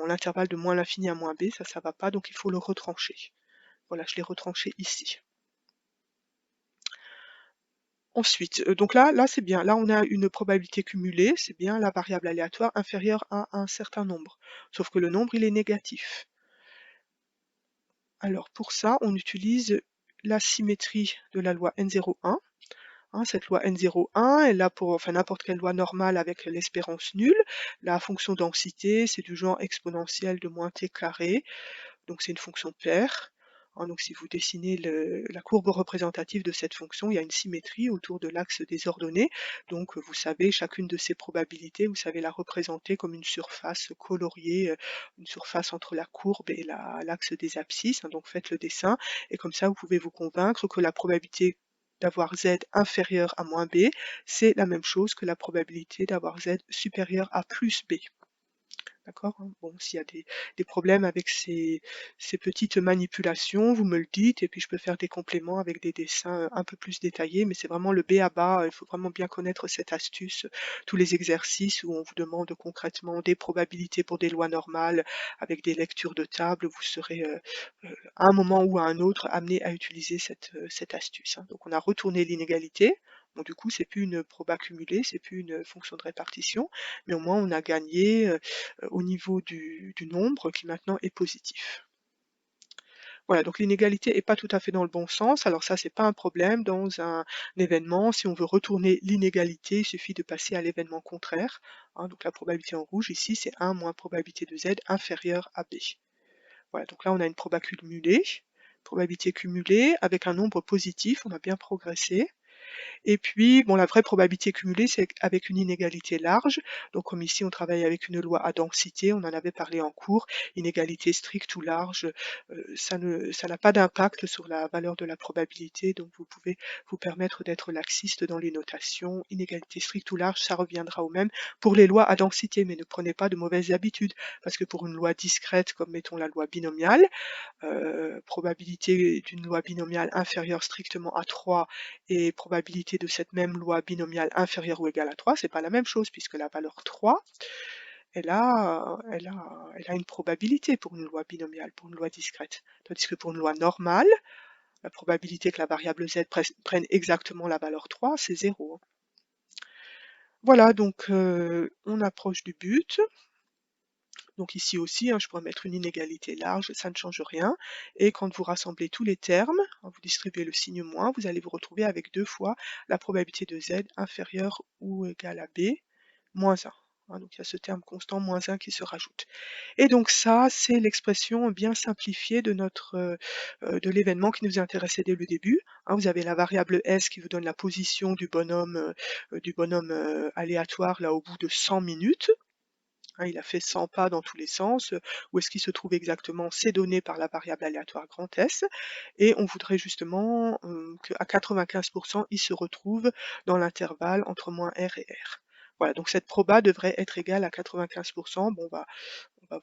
l'intervalle de moins l'infini à moins b, ça va pas, donc il faut le retrancher. Voilà, je l'ai retranché ici. Ensuite, donc là c'est bien. Là, on a une probabilité cumulée, c'est bien la variable aléatoire inférieure à un certain nombre. Sauf que le nombre, il est négatif. Alors pour ça, on utilise la symétrie de la loi N01. Hein, cette loi N01, elle a pour, enfin n'importe quelle loi normale avec l'espérance nulle. La fonction densité, c'est du genre exponentielle de moins t carré. Donc c'est une fonction paire, hein. Donc si vous dessinez la courbe représentative de cette fonction, il y a une symétrie autour de l'axe des ordonnées. Donc vous savez, chacune de ces probabilités, vous savez la représenter comme une surface coloriée, une surface entre la courbe et l'axe des abscisses, hein. Donc faites le dessin, et comme ça vous pouvez vous convaincre que la probabilité d'avoir z inférieur à moins b, c'est la même chose que la probabilité d'avoir z supérieur à plus b. D'accord, hein. Bon, s'il y a des problèmes avec ces petites manipulations, vous me le dites, et puis je peux faire des compléments avec des dessins un peu plus détaillés, mais c'est vraiment le b à bas, il faut vraiment bien connaître cette astuce, tous les exercices où on vous demande concrètement des probabilités pour des lois normales, avec des lectures de table, vous serez à un moment ou à un autre amené à utiliser cette astuce, hein. Donc on a retourné l'inégalité. Bon, du coup, c'est plus une proba cumulée, c'est plus une fonction de répartition, mais au moins on a gagné au niveau du nombre qui maintenant est positif. Voilà, donc l'inégalité n'est pas tout à fait dans le bon sens. Alors ça, c'est pas un problème dans un événement. Si on veut retourner l'inégalité, il suffit de passer à l'événement contraire, hein. Donc la probabilité en rouge ici, c'est 1 moins probabilité de z inférieure à b. Voilà, donc là on a une probabilité cumulée avec un nombre positif, on a bien progressé. Et puis, bon, la vraie probabilité cumulée, c'est avec une inégalité large. Donc, comme ici, on travaille avec une loi à densité, on en avait parlé en cours, inégalité stricte ou large, ça n'a pas d'impact sur la valeur de la probabilité, donc vous pouvez vous permettre d'être laxiste dans les notations. Inégalité stricte ou large, ça reviendra au même pour les lois à densité, mais ne prenez pas de mauvaises habitudes, parce que pour une loi discrète, comme mettons la loi binomiale, probabilité d'une loi binomiale inférieure strictement à 3 et probabilité de cette même loi binomiale inférieure ou égale à 3, c'est pas la même chose puisque la valeur 3, elle a une probabilité pour une loi binomiale, pour une loi discrète. Tandis que pour une loi normale, la probabilité que la variable z prenne exactement la valeur 3, c'est 0. Voilà, donc on approche du but. Donc ici aussi, je pourrais mettre une inégalité large, ça ne change rien. Et quand vous rassemblez tous les termes, vous distribuez le signe moins, vous allez vous retrouver avec 2 fois la probabilité de z inférieure ou égale à b, moins 1. Donc il y a ce terme constant moins 1 qui se rajoute. Et donc ça, c'est l'expression bien simplifiée de de l'événement qui nous intéressait dès le début. Vous avez la variable s qui vous donne la position du bonhomme aléatoire là au bout de 100 minutes. Il a fait 100 pas dans tous les sens. Où est-ce qu'il se trouve exactement? C'est donné par la variable aléatoire grand S. Et on voudrait justement qu'à 95%, il se retrouve dans l'intervalle entre moins R et R. Voilà, donc cette proba devrait être égale à 95%. Bon, on va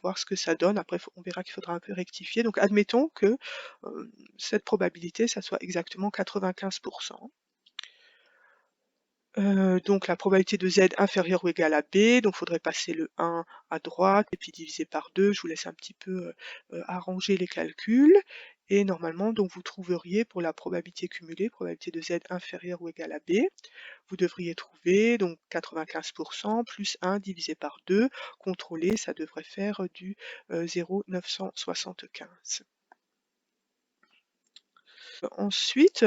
voir ce que ça donne. Après, on verra qu'il faudra un peu rectifier. Donc, admettons que cette probabilité, ça soit exactement 95%. Donc la probabilité de z inférieure ou égale à b, donc il faudrait passer le 1 à droite et puis diviser par 2. Je vous laisse un petit peu arranger les calculs. Et normalement, donc vous trouveriez pour la probabilité cumulée, probabilité de z inférieure ou égale à b, vous devriez trouver donc 95% plus 1 divisé par 2, contrôlé, ça devrait faire du 0,975. Ensuite,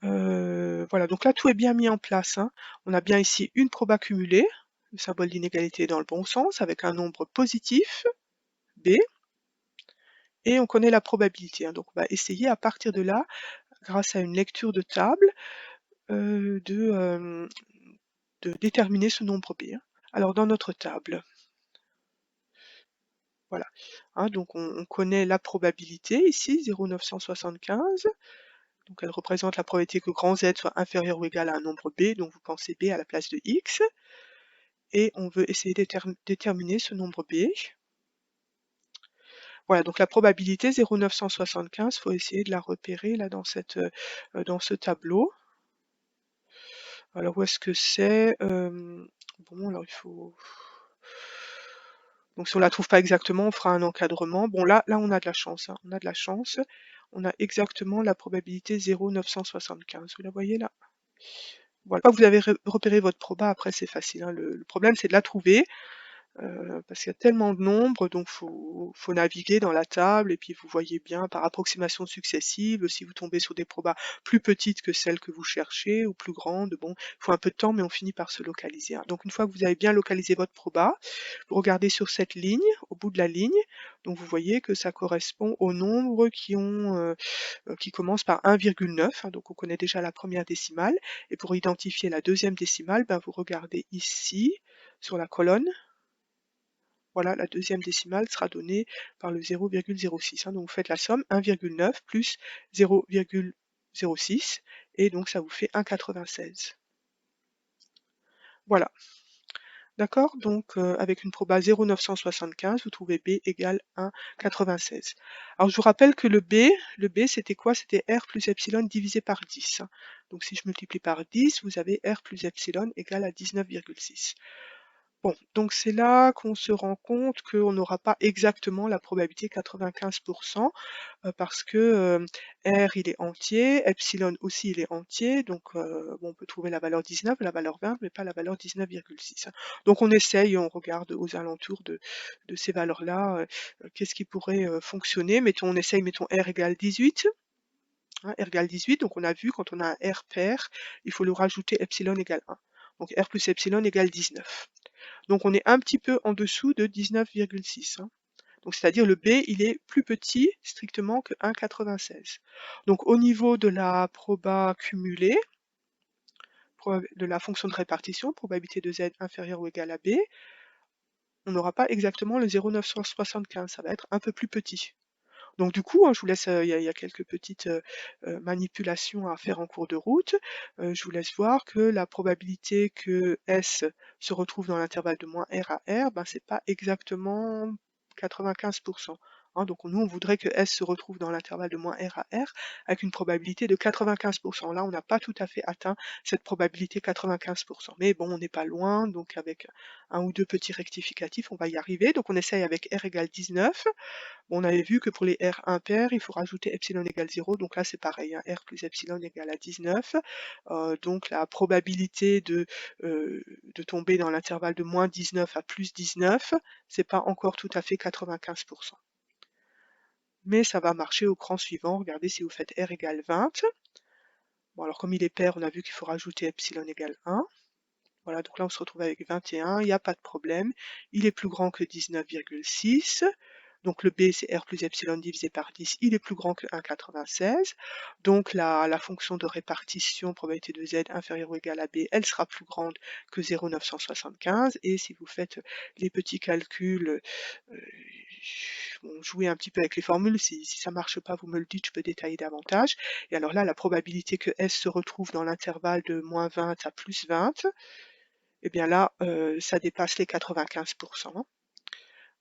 voilà, donc là tout est bien mis en place. On a bien ici une proba cumulée, le symbole d'inégalité est dans le bon sens, avec un nombre positif, b, et on connaît la probabilité. Donc on va essayer à partir de là, grâce à une lecture de table, de déterminer ce nombre b. Alors dans notre table, voilà, donc on connaît la probabilité ici, 0,975. Donc elle représente la probabilité que grand Z soit inférieur ou égal à un nombre b, donc vous pensez b à la place de x, et on veut essayer de déterminer ce nombre b. Voilà, donc la probabilité 0,975, il faut essayer de la repérer là dans dans ce tableau. Alors où est-ce que c'est? Bon, alors il faut... Donc si on la trouve pas exactement, on fera un encadrement. Bon là on a de la chance, on a de la chance. On a exactement la probabilité 0,975. Vous la voyez là? Voilà. Une fois que vous avez repéré votre proba, après c'est facile. Le problème c'est de la trouver. Parce qu'il y a tellement de nombres, donc faut naviguer dans la table et puis vous voyez bien par approximation successive, si vous tombez sur des probas plus petites que celles que vous cherchez ou plus grandes, bon, il faut un peu de temps mais on finit par se localiser. Donc une fois que vous avez bien localisé votre proba, vous regardez sur cette ligne, au bout de la ligne, donc vous voyez que ça correspond aux nombres qui commencent par 1,9, donc on connaît déjà la première décimale, et pour identifier la deuxième décimale, vous regardez ici sur la colonne. Voilà, la deuxième décimale sera donnée par le 0,06. Donc vous faites la somme 1,9 plus 0,06 et donc ça vous fait 1,96. Voilà. D'accord? Donc avec une proba 0,975, vous trouvez B égale 1,96. Alors je vous rappelle que le B c'était quoi? C'était R plus epsilon divisé par 10. Donc si je multiplie par 10, vous avez R plus epsilon égale à 19,6. Bon, donc c'est là qu'on se rend compte qu'on n'aura pas exactement la probabilité 95%, parce que R il est entier, epsilon aussi il est entier, donc bon, on peut trouver la valeur 19, la valeur 20, mais pas la valeur 19,6. Donc on essaye, on regarde aux alentours de ces valeurs-là, qu'est-ce qui pourrait fonctionner. On essaye, mettons R égale 18. R égale 18, donc on a vu quand on a un R pair, il faut le rajouter epsilon égale 1. Donc R plus epsilon égale 19. Donc on est un petit peu en dessous de 19,6. Donc c'est-à-dire le B, il est plus petit strictement que 1,96. Donc au niveau de la proba cumulée, de la fonction de répartition, probabilité de z inférieure ou égale à b, on n'aura pas exactement le 0,975, ça va être un peu plus petit. Donc du coup, hein, je vous laisse, il y a quelques petites manipulations à faire en cours de route. Je vous laisse voir que la probabilité que S se retrouve dans l'intervalle de moins R à R, ben, c'est pas exactement 95%. Hein, donc nous, on voudrait que S se retrouve dans l'intervalle de moins R à R avec une probabilité de 95%. Là, on n'a pas tout à fait atteint cette probabilité 95%. Mais bon, on n'est pas loin, donc avec un ou deux petits rectificatifs, on va y arriver. Donc on essaye avec R égale 19. On avait vu que pour les R impairs, il faut rajouter epsilon égale 0, donc là c'est pareil, hein, R plus epsilon égale à 19. Donc la probabilité de tomber dans l'intervalle de moins 19 à plus 19, c'est pas encore tout à fait 95%. Mais ça va marcher au cran suivant, regardez si vous faites R égale 20. Bon alors comme il est pair, on a vu qu'il faut rajouter epsilon égale 1. Voilà, donc là on se retrouve avec 21, il n'y a pas de problème. Il est plus grand que 19,6. Donc le b c'est R plus epsilon divisé par 10, il est plus grand que 1,96. Donc la fonction de répartition probabilité de z inférieure ou égale à b, elle sera plus grande que 0,975. Et si vous faites les petits calculs, bon, jouez un petit peu avec les formules, si ça ne marche pas, vous me le dites, je peux détailler davantage. Et alors là, la probabilité que S se retrouve dans l'intervalle de moins 20 à plus 20, et bien là, ça dépasse les 95%.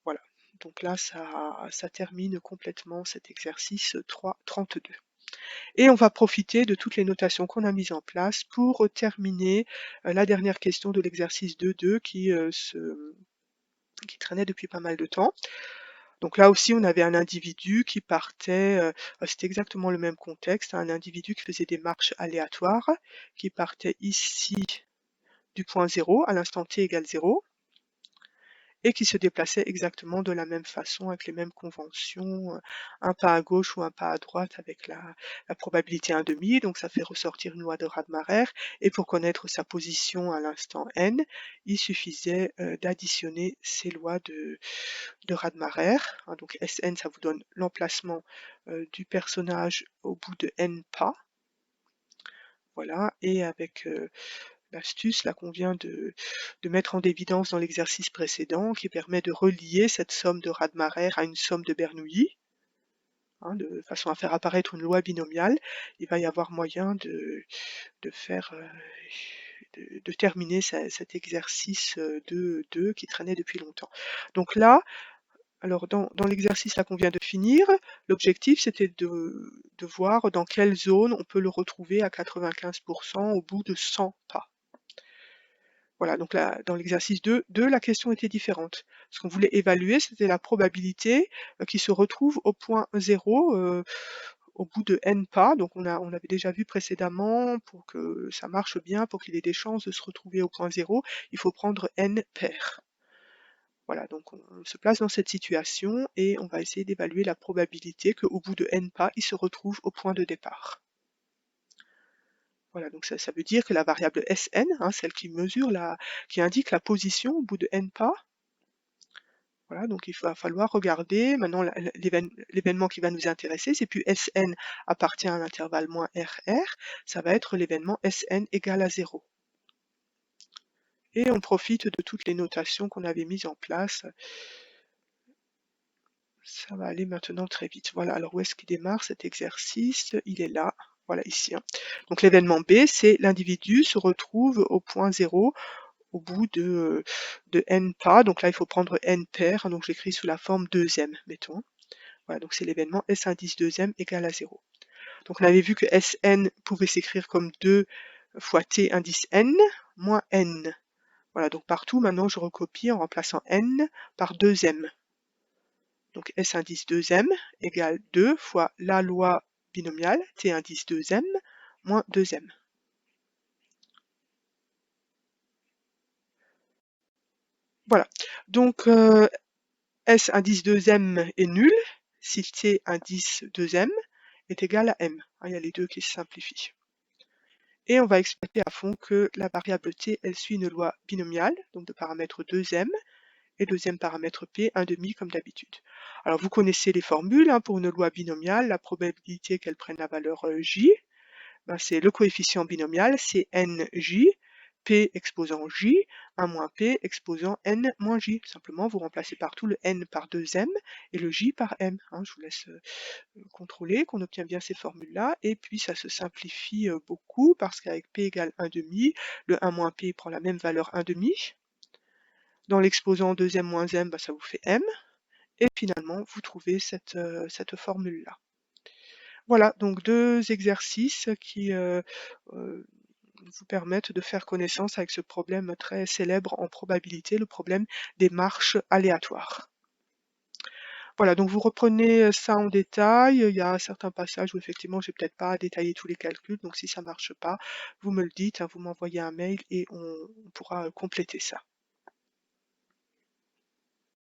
Voilà, donc là, ça termine complètement cet exercice 3.32. Et on va profiter de toutes les notations qu'on a mises en place pour terminer la dernière question de l'exercice 2.2 qui traînait depuis pas mal de temps. Donc là aussi, on avait un individu qui partait, c'était exactement le même contexte, un individu qui faisait des marches aléatoires, qui partait ici du point 0 à l'instant t égale 0, et qui se déplaçait exactement de la même façon, avec les mêmes conventions, un pas à gauche ou un pas à droite avec la probabilité 1/2, donc ça fait ressortir une loi de Radmacher, et pour connaître sa position à l'instant n, il suffisait d'additionner ces lois de Radmacher, hein, donc Sn ça vous donne l'emplacement du personnage au bout de n pas, voilà, et avec l'astuce là qu'on vient de mettre en évidence dans l'exercice précédent, qui permet de relier cette somme de Radmacher à une somme de Bernoulli, hein, de façon à faire apparaître une loi binomiale, il va y avoir moyen de terminer cet exercice 2 qui traînait depuis longtemps. Donc là, alors dans l'exercice là qu'on vient de finir, l'objectif c'était de voir dans quelle zone on peut le retrouver à 95% au bout de 100 pas. Voilà, donc là, dans l'exercice 2, la question était différente. Ce qu'on voulait évaluer, c'était la probabilité qu'il se retrouve au point 0 au bout de n pas. Donc on avait déjà vu précédemment, pour que ça marche bien, pour qu'il ait des chances de se retrouver au point 0, il faut prendre n pairs. Voilà, donc on se place dans cette situation et on va essayer d'évaluer la probabilité qu'au bout de n pas, il se retrouve au point de départ. Voilà, donc ça veut dire que la variable Sn, hein, celle qui mesure qui indique la position au bout de n pas, voilà, donc il va falloir regarder maintenant l'événement qui va nous intéresser, c'est plus Sn appartient à l'intervalle moins RR, ça va être l'événement Sn égale à 0. Et on profite de toutes les notations qu'on avait mises en place. Ça va aller maintenant très vite. Voilà, alors où est-ce qu'il démarre cet exercice? Il est là, voilà ici, hein. Donc l'événement B, c'est l'individu se retrouve au point 0 au bout de n pas. Donc là, il faut prendre n pairs, hein, donc j'écris sous la forme 2m, mettons. Voilà, donc c'est l'événement S indice 2m égale à 0. Donc on avait vu que Sn pouvait s'écrire comme 2 fois t indice n moins n. Voilà, donc partout, maintenant, je recopie en remplaçant n par 2m. Donc S indice 2m égale 2 fois la loi binomiale T indice 2m moins 2m. Voilà, donc S indice 2m est nul si T indice 2m est égal à m. Il y a les deux qui se simplifient. Et on va exploiter à fond que la variable t, elle suit une loi binomiale, donc de paramètre 2m, et deuxième paramètre p, 1/2 comme d'habitude. Alors vous connaissez les formules, hein, pour une loi binomiale, la probabilité qu'elle prenne la valeur j, Ben, c'est le coefficient binomial, c'est NJ, P exposant J, 1 moins P exposant N moins J. Simplement, vous remplacez partout le N par 2M et le J par M, hein. Je vous laisse contrôler qu'on obtient bien ces formules-là, et puis ça se simplifie beaucoup, parce qu'avec P égale 1 demi, le 1 moins P prend la même valeur 1 demi. Dans l'exposant 2M moins M, bah, ça vous fait M, et finalement vous trouvez cette formule-là. Voilà, donc 2 exercices qui vous permettent de faire connaissance avec ce problème très célèbre en probabilité, le problème des marches aléatoires. Voilà, donc vous reprenez ça en détail. Il y a certains passages où effectivement j'ai peut-être pas détaillé tous les calculs, donc si ça marche pas, vous me le dites, hein, vous m'envoyez un mail et on pourra compléter ça.